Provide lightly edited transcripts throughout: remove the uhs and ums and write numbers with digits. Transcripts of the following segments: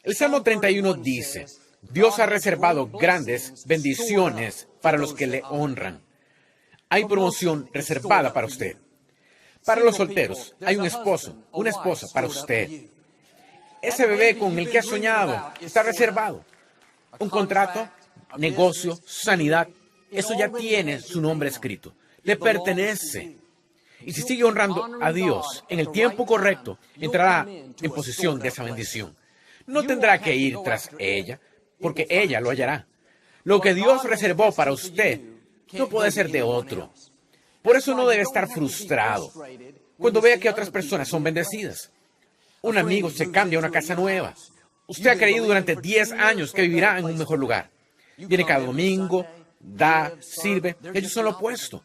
El Salmo 31 dice, Dios ha reservado grandes bendiciones para los que le honran. Hay promoción reservada para usted. Para los solteros, hay un esposo, una esposa para usted. Ese bebé con el que ha soñado está reservado. Un contrato, negocio, sanidad, eso ya tiene su nombre escrito. Le pertenece. Y si sigue honrando a Dios en el tiempo correcto, entrará en posesión de esa bendición. No tendrá que ir tras ella, porque ella lo hallará. Lo que Dios reservó para usted no puede ser de otro. Por eso no debe estar frustrado cuando vea que otras personas son bendecidas. Un amigo se cambia a una casa nueva. Usted ha creído durante 10 años que vivirá en un mejor lugar. Viene cada domingo, da, sirve. Ellos son lo opuesto.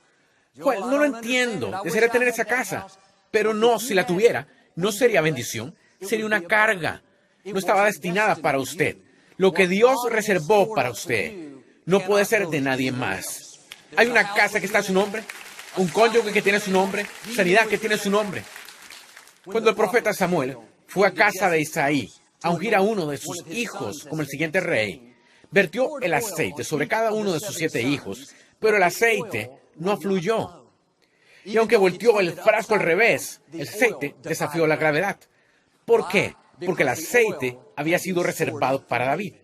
Bueno, no lo entiendo. Desearía tener esa casa. Pero no, si la tuviera, no sería bendición. Sería una carga. No estaba destinada para usted. Lo que Dios reservó para usted no puede ser de nadie más. Hay una casa que está a su nombre, un cónyuge que tiene su nombre, sanidad que tiene su nombre. Cuando el profeta Samuel fue a casa de Isaí a ungir a uno de sus hijos como el siguiente rey, vertió el aceite sobre cada uno de sus 7 hijos, pero el aceite no fluyó. Y aunque volteó el frasco al revés, el aceite desafió la gravedad. ¿Por qué? Porque el aceite había sido reservado para David.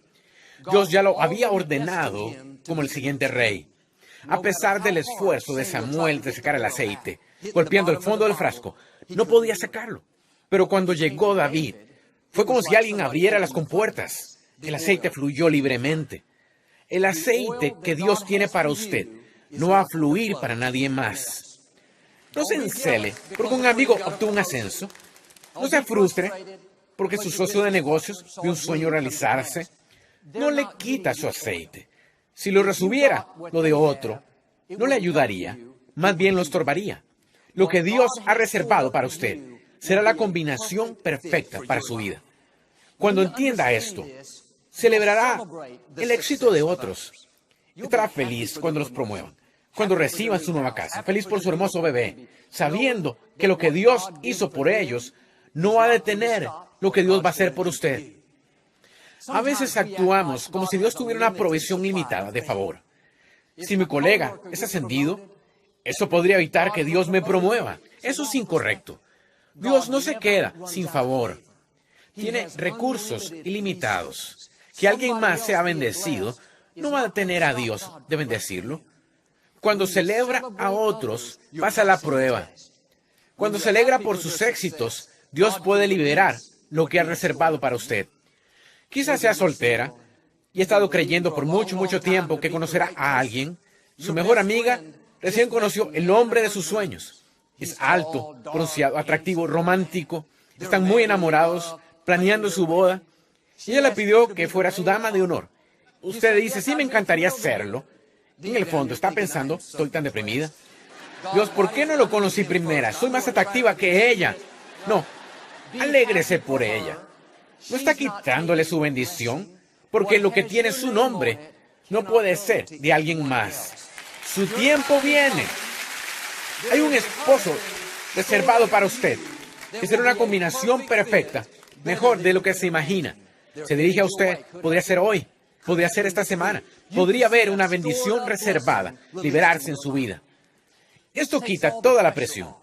Dios ya lo había ordenado como el siguiente rey. A pesar del esfuerzo de Samuel de sacar el aceite, golpeando el fondo del frasco, no podía sacarlo. Pero cuando llegó David, fue como si alguien abriera las compuertas. El aceite fluyó libremente. El aceite que Dios tiene para usted no va a fluir para nadie más. No se encele porque un amigo obtuvo un ascenso. No se frustre porque su socio de negocios vio un sueño realizarse. No le quita su aceite. Si lo resubiera, lo de otro, no le ayudaría, más bien lo estorbaría. Lo que Dios ha reservado para usted será la combinación perfecta para su vida. Cuando entienda esto, celebrará el éxito de otros. Estará feliz cuando los promuevan, cuando reciban su nueva casa, feliz por su hermoso bebé, sabiendo que lo que Dios hizo por ellos no va a detener lo que Dios va a hacer por usted. A veces actuamos como si Dios tuviera una provisión limitada de favor. Si mi colega es ascendido, eso podría evitar que Dios me promueva. Eso es incorrecto. Dios no se queda sin favor. Tiene recursos ilimitados. Que alguien más sea bendecido no va a detener a Dios de bendecirlo. Cuando celebra a otros, pasa la prueba. Cuando se alegra por sus éxitos, Dios puede liberar lo que ha reservado para usted. Quizás sea soltera y ha estado creyendo por mucho tiempo que conocerá a alguien. Su mejor amiga recién conoció el hombre de sus sueños. Es alto, bronceado, atractivo, romántico. Están muy enamorados, planeando su boda. Y ella le pidió que fuera su dama de honor. Usted dice, sí, me encantaría serlo. Y en el fondo está pensando, estoy tan deprimida. Dios, ¿por qué no lo conocí primera? Soy más atractiva que ella. No, alégrese por ella. No está quitándole su bendición, porque lo que tiene su nombre no puede ser de alguien más. Su tiempo viene. Hay un esposo reservado para usted, que será una combinación perfecta, mejor de lo que se imagina. Se dirige a usted, podría ser hoy, podría ser esta semana, podría haber una bendición reservada, liberarse en su vida. Esto quita toda la presión.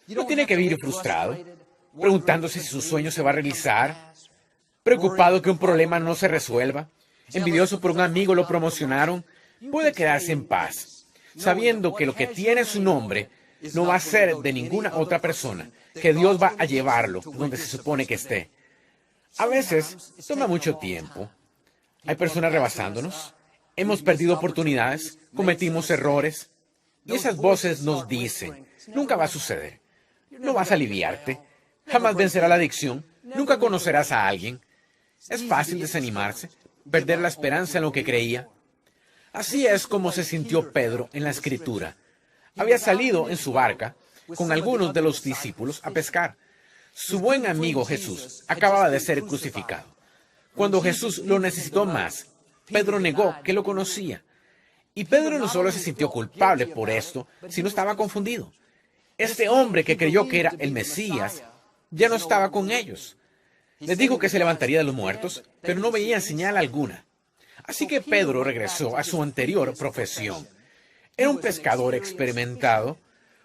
No tiene que vivir frustrado, preguntándose si su sueño se va a realizar, preocupado que un problema no se resuelva, envidioso por un amigo lo promocionaron. Puede quedarse en paz, sabiendo que lo que tiene su nombre no va a ser de ninguna otra persona, que Dios va a llevarlo donde se supone que esté. A veces toma mucho tiempo. Hay personas rebasándonos, hemos perdido oportunidades, cometimos errores, y esas voces nos dicen, nunca va a suceder, no vas a aliviarte, jamás vencerá la adicción, nunca conocerás a alguien. Es fácil desanimarse, perder la esperanza en lo que creía. Así es como se sintió Pedro en la Escritura. Había salido en su barca con algunos de los discípulos a pescar. Su buen amigo Jesús acababa de ser crucificado. Cuando Jesús lo necesitó más, Pedro negó que lo conocía. Y Pedro no solo se sintió culpable por esto, sino estaba confundido. Este hombre que creyó que era el Mesías ya no estaba con ellos. Les dijo que se levantaría de los muertos, pero no veía señal alguna. Así que Pedro regresó a su anterior profesión. Era un pescador experimentado.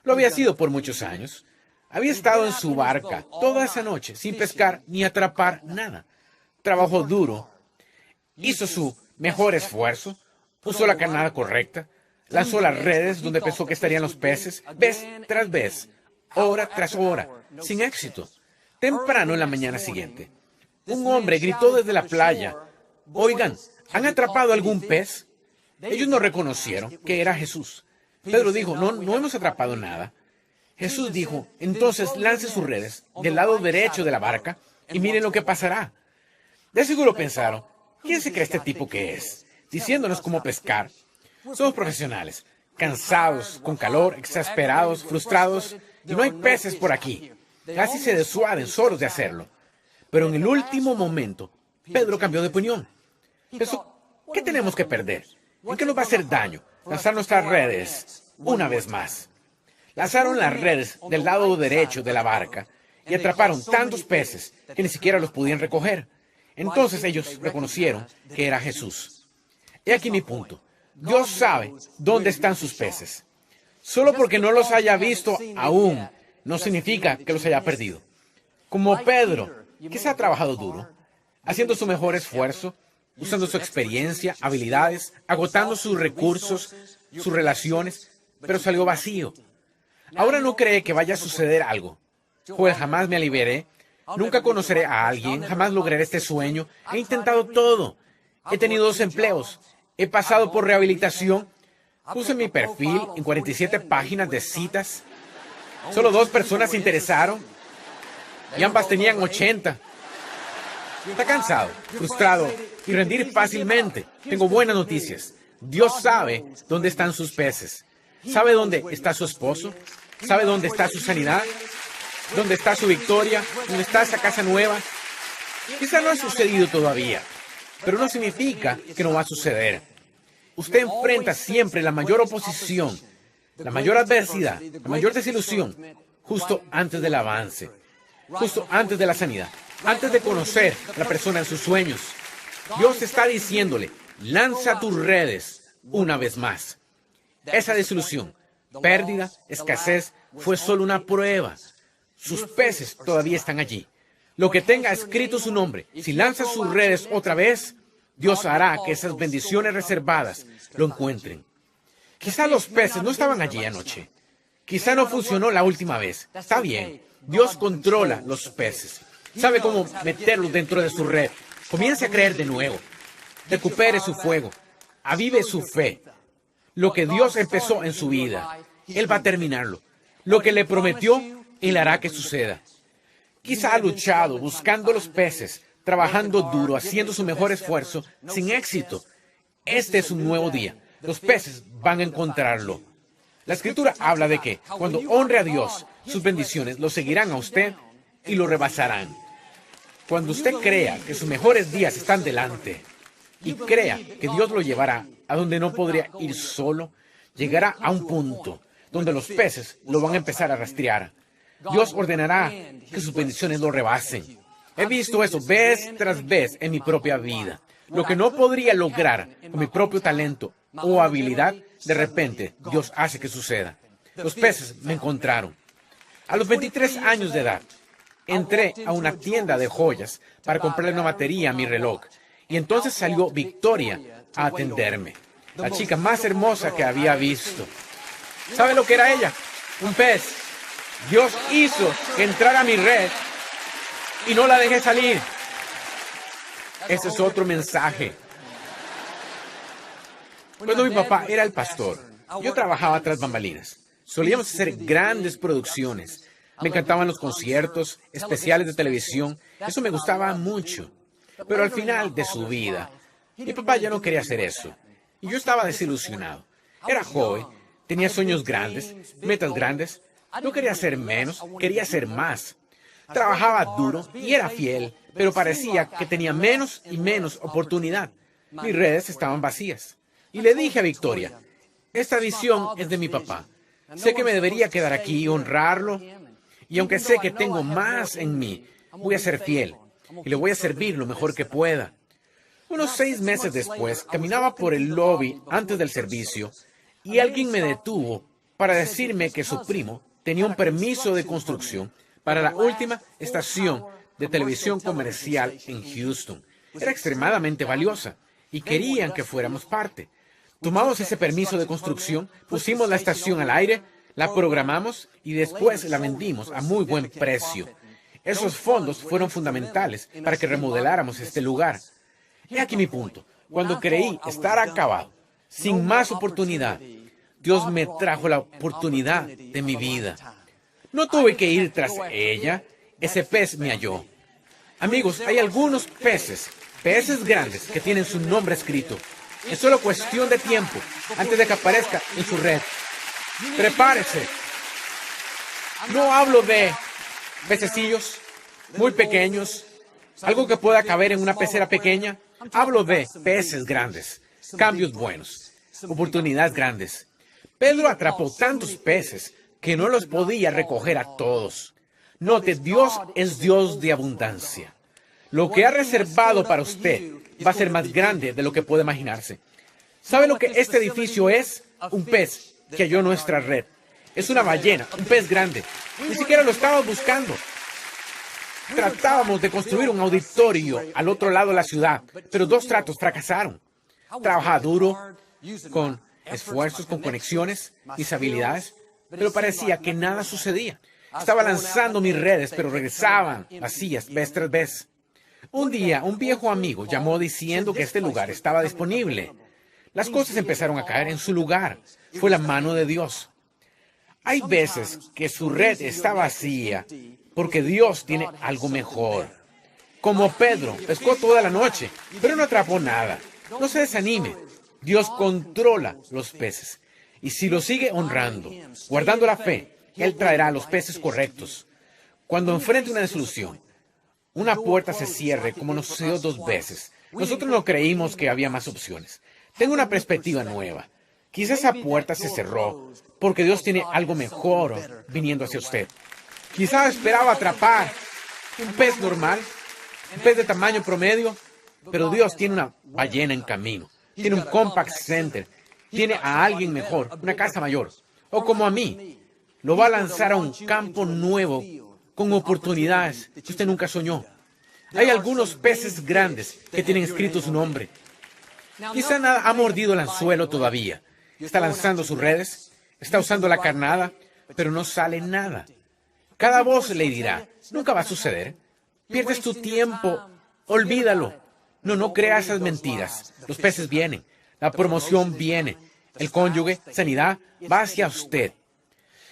Lo había sido por muchos años. Había estado en su barca toda esa noche sin pescar ni atrapar nada. Trabajó duro. Hizo su mejor esfuerzo. Usó la carnada correcta. Lanzó las redes donde pensó que estarían los peces, vez tras vez, hora tras hora, sin éxito. Temprano en la mañana siguiente, un hombre gritó desde la playa: «Oigan, ¿han atrapado algún pez?». Ellos no reconocieron que era Jesús. Pedro dijo: no hemos atrapado nada. Jesús dijo: «Entonces lance sus redes del lado derecho de la barca y miren lo que pasará». De seguro pensaron: ¿quién se cree este tipo que es? Diciéndonos cómo pescar. Somos profesionales, cansados, con calor, exasperados, frustrados, y no hay peces por aquí. Casi se desuaden solos de hacerlo. Pero en el último momento, Pedro cambió de opinión. Pensó: ¿qué tenemos que perder? ¿En qué nos va a hacer daño lanzar nuestras redes una vez más? Lanzaron las redes del lado derecho de la barca y atraparon tantos peces que ni siquiera los podían recoger. Entonces ellos reconocieron que era Jesús. He aquí mi punto. Dios sabe dónde están sus peces. Solo porque no los haya visto aún, no significa que los haya perdido. Como Pedro, quizá ha trabajado duro, haciendo su mejor esfuerzo, usando su experiencia, habilidades, agotando sus recursos, sus relaciones, pero salió vacío. Ahora no cree que vaya a suceder algo. Pues jamás me aliviaré, nunca conoceré a alguien, jamás lograré este sueño. He intentado todo. He tenido 2 empleos. He pasado por rehabilitación. Puse mi perfil en 47 páginas de citas. Solo 2 personas se interesaron y ambas tenían 80. Está cansado, frustrado y rendir fácilmente. Tengo buenas noticias. Dios sabe dónde están sus peces. ¿Sabe dónde está su esposo? ¿Sabe dónde está su sanidad? ¿Dónde está su victoria? ¿Dónde está esa casa nueva? Quizá no ha sucedido todavía, pero no significa que no va a suceder. Usted enfrenta siempre la mayor oposición, la mayor adversidad, la mayor desilusión, justo antes del avance, justo antes de la sanidad, antes de conocer a la persona en sus sueños. Dios está diciéndole: lanza tus redes una vez más. Esa desilusión, pérdida, escasez, fue solo una prueba. Sus peces todavía están allí. Lo que tenga escrito su nombre, si lanza sus redes otra vez, Dios hará que esas bendiciones reservadas lo encuentren. Quizá los peces no estaban allí anoche. Quizá no funcionó la última vez. Está bien. Dios controla los peces. Sabe cómo meterlos dentro de su red. Comience a creer de nuevo. Recupere su fuego. Avive su fe. Lo que Dios empezó en su vida, Él va a terminarlo. Lo que le prometió, Él hará que suceda. Quizá ha luchado buscando los peces, trabajando duro, haciendo su mejor esfuerzo, sin éxito. Este es un nuevo día. Los peces van a encontrarlo. La Escritura habla de que cuando honre a Dios, sus bendiciones lo seguirán a usted y lo rebasarán. Cuando usted crea que sus mejores días están delante y crea que Dios lo llevará a donde no podría ir solo, llegará a un punto donde los peces lo van a empezar a rastrear. Dios ordenará que sus bendiciones lo rebasen. He visto eso vez tras vez en mi propia vida. Lo que no podría lograr con mi propio talento o habilidad, de repente Dios hace que suceda. Los peces me encontraron. A los 23 años de edad, entré a una tienda de joyas para comprarle una batería a mi reloj. Y entonces salió Victoria a atenderme. La chica más hermosa que había visto. ¿Sabe lo que era ella? Un pez. Dios hizo que entrara a mi red y no la dejé salir. Ese es otro mensaje. Cuando mi papá era el pastor, yo trabajaba tras bambalinas. Solíamos hacer grandes producciones. Me encantaban los conciertos, especiales de televisión. Eso me gustaba mucho. Pero al final de su vida, mi papá ya no quería hacer eso. Y yo estaba desilusionado. Era joven, tenía sueños grandes, metas grandes. No quería hacer menos, quería hacer más. Trabajaba duro y era fiel, pero parecía que tenía menos y menos oportunidad. Mis redes estaban vacías. Y le dije a Victoria: esta visión es de mi papá. Sé que me debería quedar aquí y honrarlo. Y aunque sé que tengo más en mí, voy a ser fiel. y le voy a servir lo mejor que pueda. Unos 6 meses después, caminaba por el lobby antes del servicio y alguien me detuvo para decirme que su primo tenía un permiso de construcción para la última estación de televisión comercial en Houston. Era extremadamente valiosa y querían que fuéramos parte. Tomamos ese permiso de construcción, pusimos la estación al aire, la programamos y después la vendimos a muy buen precio. Esos fondos fueron fundamentales para que remodeláramos este lugar. He aquí mi punto. Cuando creí estar acabado, sin más oportunidad, Dios me trajo la oportunidad de mi vida. No tuve que ir tras ella. Ese pez me halló. Amigos, hay algunos peces grandes que tienen su nombre escrito. Es solo cuestión de tiempo antes de que aparezca en su red. Prepárese. No hablo de pececillos muy pequeños, algo que pueda caber en una pecera pequeña. Hablo de peces grandes, cambios buenos, oportunidades grandes. Pedro atrapó tantos peces que no los podía recoger a todos. Note, Dios es Dios de abundancia. Lo que ha reservado para usted va a ser más grande de lo que puede imaginarse. ¿Sabe lo que este edificio es? Un pez que halló nuestra red. Es una ballena, un pez grande. Ni siquiera lo estábamos buscando. Tratábamos de construir un auditorio al otro lado de la ciudad, pero 2 tratos fracasaron. Trabajaba duro, con esfuerzos, con conexiones, mis habilidades, pero parecía que nada sucedía. Estaba lanzando mis redes, pero regresaban vacías vez tras vez. Un día, un viejo amigo llamó diciendo que este lugar estaba disponible. Las cosas empezaron a caer en su lugar. Fue la mano de Dios. Hay veces que su red está vacía porque Dios tiene algo mejor. Como Pedro, pescó toda la noche, pero no atrapó nada. No se desanime. Dios controla los peces. Y si lo sigue honrando, guardando la fe, Él traerá los peces correctos. Cuando enfrente una desilusión, una puerta se cierre, como nos sucedió 2 veces. Nosotros no creímos que había más opciones. Tengo una perspectiva nueva. Quizás esa puerta se cerró porque Dios tiene algo mejor viniendo hacia usted. Quizás esperaba atrapar un pez normal, un pez de tamaño promedio, pero Dios tiene una ballena en camino. Tiene un compact center. Tiene a alguien mejor, una casa mayor. O como a mí, lo va a lanzar a un campo nuevo con oportunidades que usted nunca soñó. Hay algunos peces grandes que tienen escrito su nombre. Quizá nada ha mordido el anzuelo todavía. Está lanzando sus redes, está usando la carnada, pero no sale nada. Cada voz le dirá, nunca va a suceder. Pierdes tu tiempo, olvídalo. No crea esas mentiras. Los peces vienen, la promoción viene, el cónyuge, sanidad, va hacia usted.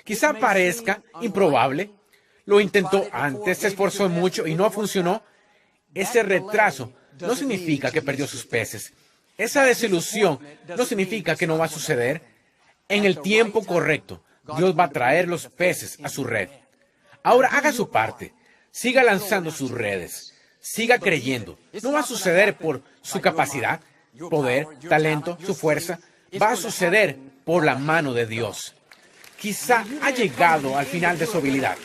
Quizá parezca improbable. Lo intentó antes, se esforzó mucho y no funcionó. Ese retraso no significa que perdió sus peces. Esa desilusión no significa que no va a suceder. En el tiempo correcto, Dios va a traer los peces a su red. Ahora haga su parte. Siga lanzando sus redes. Siga creyendo. No va a suceder por su capacidad, poder, talento, su fuerza. Va a suceder por la mano de Dios. Quizá ha llegado al final de su habilidad.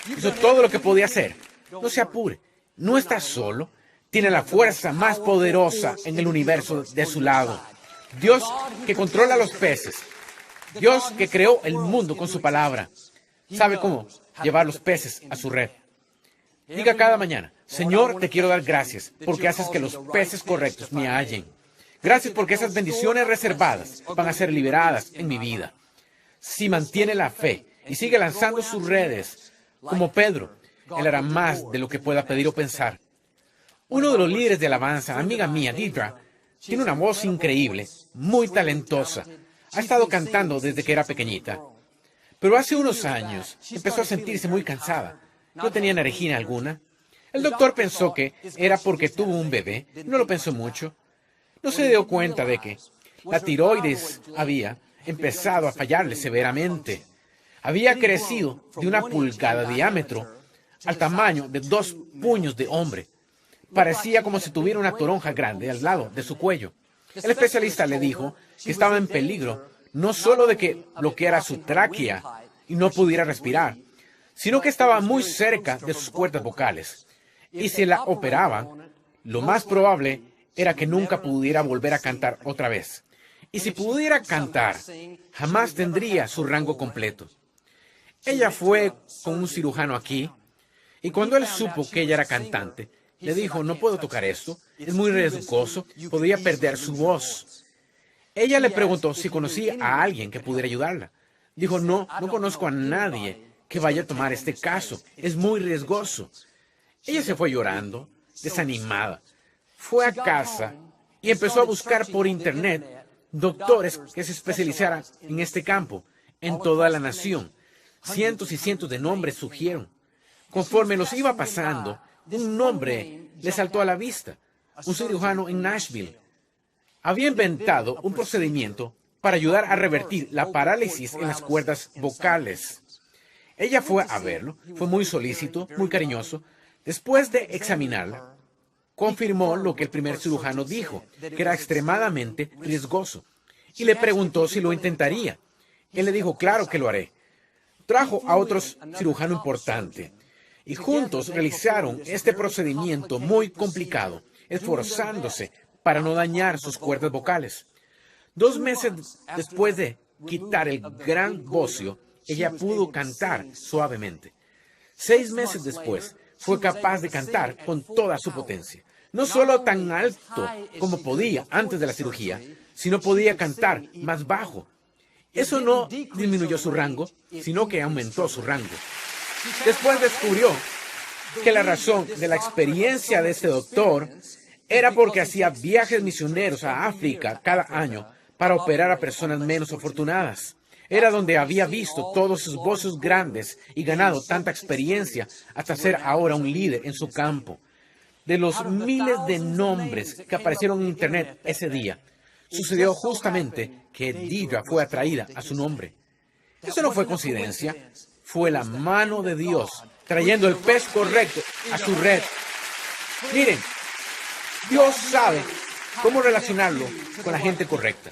Hizo todo lo que podía hacer. No se apure. No está solo. Tiene la fuerza más poderosa en el universo de su lado. Dios que controla los peces. Dios que creó el mundo con su palabra. Sabe cómo llevar los peces a su red. Diga cada mañana, Señor, te quiero dar gracias porque haces que los peces correctos me hallen. Gracias porque esas bendiciones reservadas van a ser liberadas en mi vida. Si mantiene la fe y sigue lanzando sus redes, como Pedro, Él hará más de lo que pueda pedir o pensar. Uno de los líderes de alabanza, amiga mía, Deidre, tiene una voz increíble, muy talentosa. Ha estado cantando desde que era pequeñita. Pero hace unos años empezó a sentirse muy cansada. No tenía energía alguna. El doctor pensó que era porque tuvo un bebé. No lo pensó mucho. No se dio cuenta de que la tiroides había empezado a fallarle severamente. Había crecido de 1 pulgada de diámetro al tamaño de 2 puños de hombre. Parecía como si tuviera una toronja grande al lado de su cuello. El especialista le dijo que estaba en peligro no solo de que bloqueara su tráquea y no pudiera respirar, sino que estaba muy cerca de sus cuerdas vocales. Y si la operaban, lo más probable era que nunca pudiera volver a cantar otra vez. Y si pudiera cantar, jamás tendría su rango completo. Ella fue con un cirujano aquí, y cuando él supo que ella era cantante, le dijo, no puedo tocar esto, es muy riesgoso, podría perder su voz. Ella le preguntó si conocía a alguien que pudiera ayudarla. Dijo, no conozco a nadie que vaya a tomar este caso, es muy riesgoso. Ella se fue llorando, desanimada. Fue a casa y empezó a buscar por internet doctores que se especializaran en este campo, en toda la nación. Cientos y cientos de nombres surgieron. Conforme los iba pasando, un nombre le saltó a la vista, un cirujano en Nashville. Había inventado un procedimiento para ayudar a revertir la parálisis en las cuerdas vocales. Ella fue a verlo, fue muy solícito, muy cariñoso. Después de examinarla, confirmó lo que el primer cirujano dijo, que era extremadamente riesgoso, y le preguntó si lo intentaría. Él le dijo, claro que lo haré. Trajo a otro cirujano importante, y juntos realizaron este procedimiento muy complicado, esforzándose para no dañar sus cuerdas vocales. 2 meses después de quitar el gran bocio, ella pudo cantar suavemente. 6 meses después, fue capaz de cantar con toda su potencia. No solo tan alto como podía antes de la cirugía, sino podía cantar más bajo. Eso no disminuyó su rango, sino que aumentó su rango. Después descubrió que la razón de la experiencia de este doctor era porque hacía viajes misioneros a África cada año para operar a personas menos afortunadas. Era donde había visto todos sus voces grandes y ganado tanta experiencia hasta ser ahora un líder en su campo. De los miles de nombres que aparecieron en Internet ese día, sucedió justamente que Debra fue atraída a su nombre. Eso no fue coincidencia, fue la mano de Dios trayendo el pez correcto a su red. Miren, Dios sabe cómo relacionarlo con la gente correcta.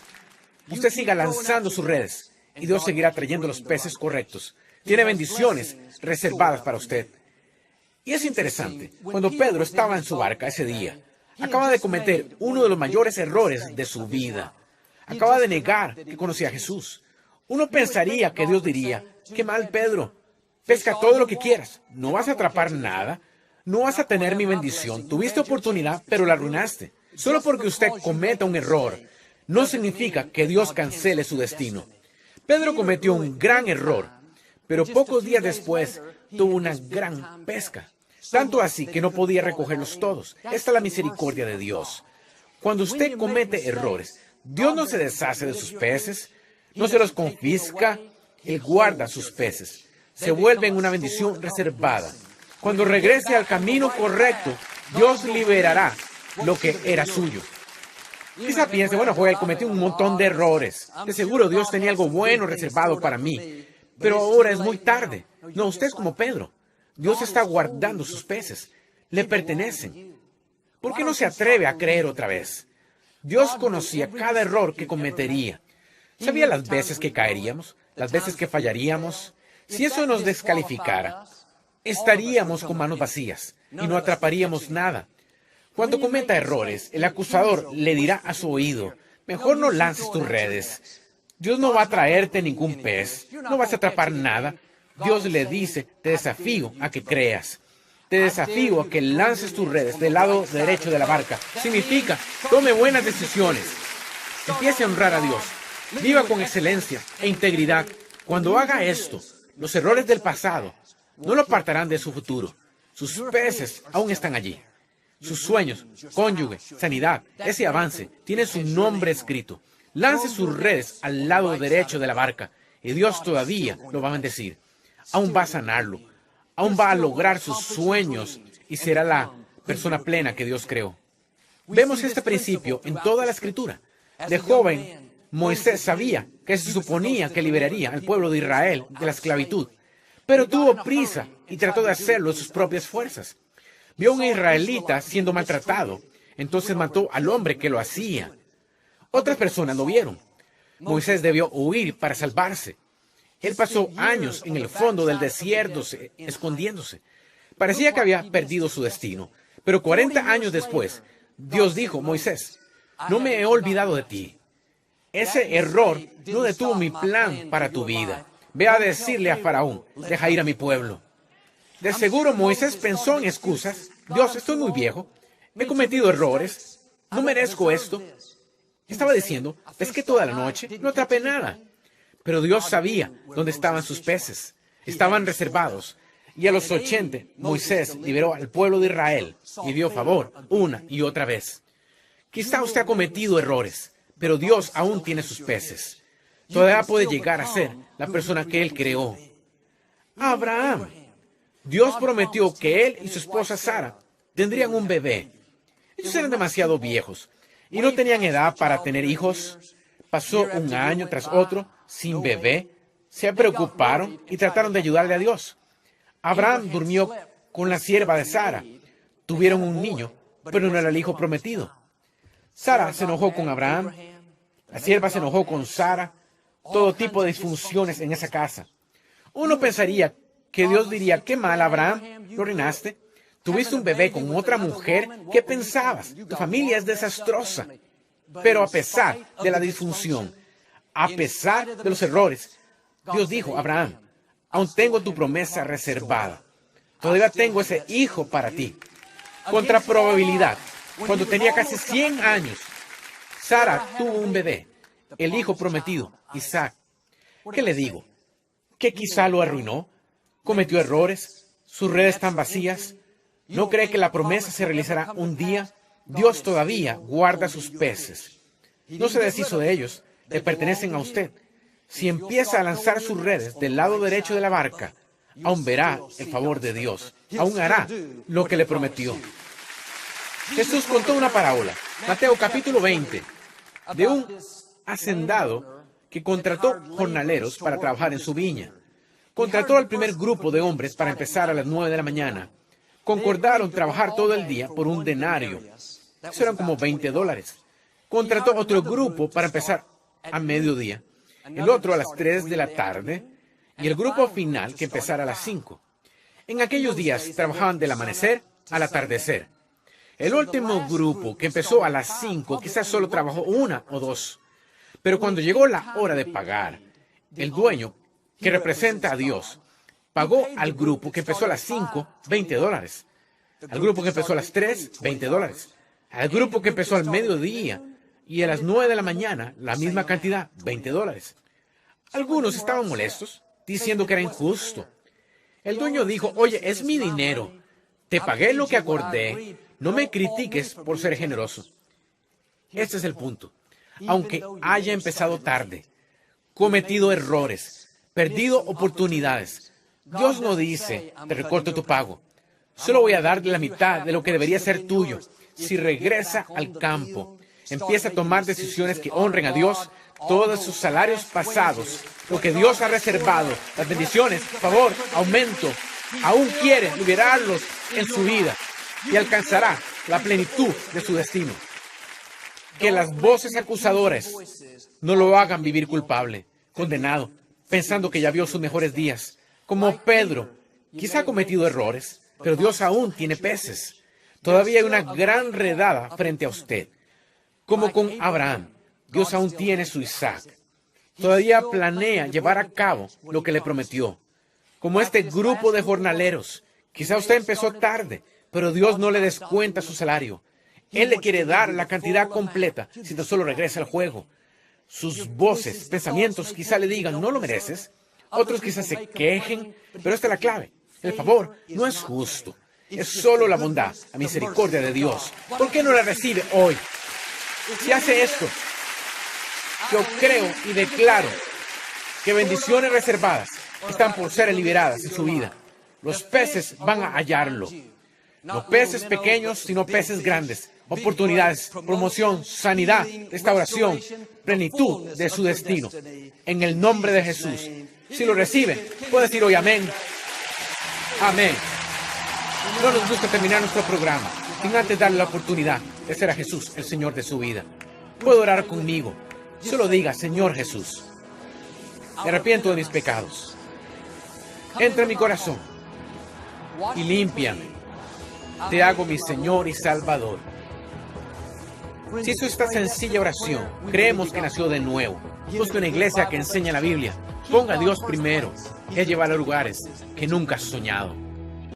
Usted siga lanzando sus redes y Dios seguirá trayendo los peces correctos. Tiene bendiciones reservadas para usted. Y es interesante, cuando Pedro estaba en su barca ese día, acaba de cometer uno de los mayores errores de su vida. Acaba de negar que conocía a Jesús. Uno pensaría que Dios diría, qué mal, Pedro, pesca todo lo que quieras, no vas a atrapar nada, no vas a tener mi bendición, tuviste oportunidad, pero la arruinaste. Solo porque usted cometa un error, no significa que Dios cancele su destino. Pedro cometió un gran error, pero pocos días después tuvo una gran pesca. Tanto así que no podía recogerlos todos. Esta es la misericordia de Dios. Cuando usted comete errores, Dios no se deshace de sus peces, no se los confisca, Él guarda sus peces. Se vuelven una bendición reservada. Cuando regrese al camino correcto, Dios liberará lo que era suyo. Quizá piense, bueno, Joel, cometí un montón de errores. De seguro Dios tenía algo bueno reservado para mí. Pero ahora es muy tarde. No, usted es como Pedro. Dios está guardando sus peces. Le pertenecen. ¿Por qué no se atreve a creer otra vez? Dios conocía cada error que cometería. Sabía las veces que caeríamos, las veces que fallaríamos. Si eso nos descalificara, estaríamos con manos vacías y no atraparíamos nada. Cuando cometa errores, el acusador le dirá a su oído, mejor no lances tus redes. Dios no va a traerte ningún pez, no vas a atrapar nada. Dios le dice, te desafío a que creas. Te desafío a que lances tus redes del lado derecho de la barca. Significa, tome buenas decisiones. Empiece a honrar a Dios. Viva con excelencia e integridad. Cuando haga esto, los errores del pasado no lo apartarán de su futuro. Sus peces aún están allí. Sus sueños, cónyuge, sanidad, ese avance, tiene su nombre escrito. Lance sus redes al lado derecho de la barca y Dios todavía lo va a bendecir. Aún va a sanarlo. Aún va a lograr sus sueños y será la persona plena que Dios creó. Vemos este principio en toda la Escritura. De joven, Moisés sabía que se suponía que liberaría al pueblo de Israel de la esclavitud, pero tuvo prisa y trató de hacerlo de sus propias fuerzas. Vio a un israelita siendo maltratado, entonces mató al hombre que lo hacía. Otras personas lo vieron. Moisés debió huir para salvarse. Él pasó años en el fondo del desierto escondiéndose. Parecía que había perdido su destino. Pero 40 años después, Dios dijo, Moisés, no me he olvidado de ti. Ese error no detuvo mi plan para tu vida. Ve a decirle a Faraón, deja ir a mi pueblo. De seguro Moisés pensó en excusas. Dios, estoy muy viejo. He cometido errores. No merezco esto. Estaba diciendo, es que toda la noche no atrapé nada. Pero Dios sabía dónde estaban sus peces. Estaban reservados. Y a los 80, Moisés liberó al pueblo de Israel y dio favor una y otra vez. Quizá usted ha cometido errores, pero Dios aún tiene sus peces. Todavía puede llegar a ser la persona que Él creó. Abraham. Dios prometió que él y su esposa Sara tendrían un bebé. Ellos eran demasiado viejos y no tenían edad para tener hijos. Pasó un año tras otro sin bebé. Se preocuparon y trataron de ayudarle a Dios. Abraham durmió con la sierva de Sara. Tuvieron un niño, pero no era el hijo prometido. Sara se enojó con Abraham. La sierva se enojó con Sara. Todo tipo de disfunciones en esa casa. Uno pensaría que Dios diría, qué mal, Abraham, lo arruinaste. Tuviste un bebé con otra mujer. ¿Qué pensabas? Tu familia es desastrosa. Pero a pesar de la disfunción, a pesar de los errores, Dios dijo, Abraham, aún tengo tu promesa reservada. Todavía tengo ese hijo para ti. Contra probabilidad, cuando tenía casi 100 años, Sara tuvo un bebé, el hijo prometido, Isaac. ¿Qué le digo? ¿Que quizá lo arruinó? ¿Cometió errores? ¿Sus redes están vacías? ¿No cree que la promesa se realizará un día? Dios todavía guarda sus peces. No se deshizo de ellos, le pertenecen a usted. Si empieza a lanzar sus redes del lado derecho de la barca, aún verá el favor de Dios. Aún hará lo que le prometió. Jesús contó una parábola, Mateo capítulo 20, de un hacendado que contrató jornaleros para trabajar en su viña. Contrató al primer grupo de hombres para empezar a las 9 de la mañana. Concordaron trabajar todo el día por un denario. Eso eran como $20. Contrató otro grupo para empezar a mediodía, el otro a las 3 de la tarde y el grupo final que empezara a las 5. En aquellos días trabajaban del amanecer al atardecer. El último grupo, que empezó a las 5, quizás solo trabajó 1 o 2. Pero cuando llegó la hora de pagar, el dueño, que representa a Dios, pagó al grupo que empezó a las 5, $20. Al grupo que empezó a las 3, $20. Al grupo que empezó al mediodía y a las 9 de la mañana, la misma cantidad, $20. Algunos estaban molestos, diciendo que era injusto. El dueño dijo, oye, es mi dinero. Te pagué lo que acordé. No me critiques por ser generoso. Este es el punto. Aunque haya empezado tarde, cometido errores, perdido oportunidades, Dios no dice, te recorto tu pago. Solo voy a darte la mitad de lo que debería ser tuyo. Si regresa al campo, empieza a tomar decisiones que honren a Dios, todos sus salarios pasados, lo que Dios ha reservado, las bendiciones, favor, aumento, aún quiere liberarlos en su vida y alcanzará la plenitud de su destino. Que las voces acusadoras no lo hagan vivir culpable, condenado, pensando que ya vio sus mejores días. Como Pedro, quizá ha cometido errores, pero Dios aún tiene peces. Todavía hay una gran redada frente a usted. Como con Abraham, Dios aún tiene su Isaac. Todavía planea llevar a cabo lo que le prometió. Como este grupo de jornaleros, quizá usted empezó tarde, pero Dios no le descuenta su salario. Él le quiere dar la cantidad completa si tan solo regresa al juego. Sus voces, pensamientos quizá le digan, no lo mereces. Otros quizás se quejen, pero esta es la clave. El favor no es justo. Es solo la bondad, la misericordia de Dios. ¿Por qué no la recibe hoy? Si hace esto, yo creo y declaro que bendiciones reservadas están por ser liberadas en su vida. Los peces van a hallarlo. No peces pequeños, sino peces grandes. Oportunidades, promoción, sanidad, restauración, plenitud de su destino. En el nombre de Jesús. Si lo reciben, puede decir hoy amén. Amén. No nos gusta terminar nuestro programa sin antes darle la oportunidad de ser a Jesús el Señor de su vida. Puede orar conmigo. Solo diga, Señor Jesús, me arrepiento de mis pecados. Entra en mi corazón. y límpiame. Te hago mi Señor y Salvador. Si hizo esta sencilla oración, creemos que nació de nuevo. Busque una iglesia que enseñe la Biblia. Ponga a Dios primero. Él llevará a lugares que nunca has soñado.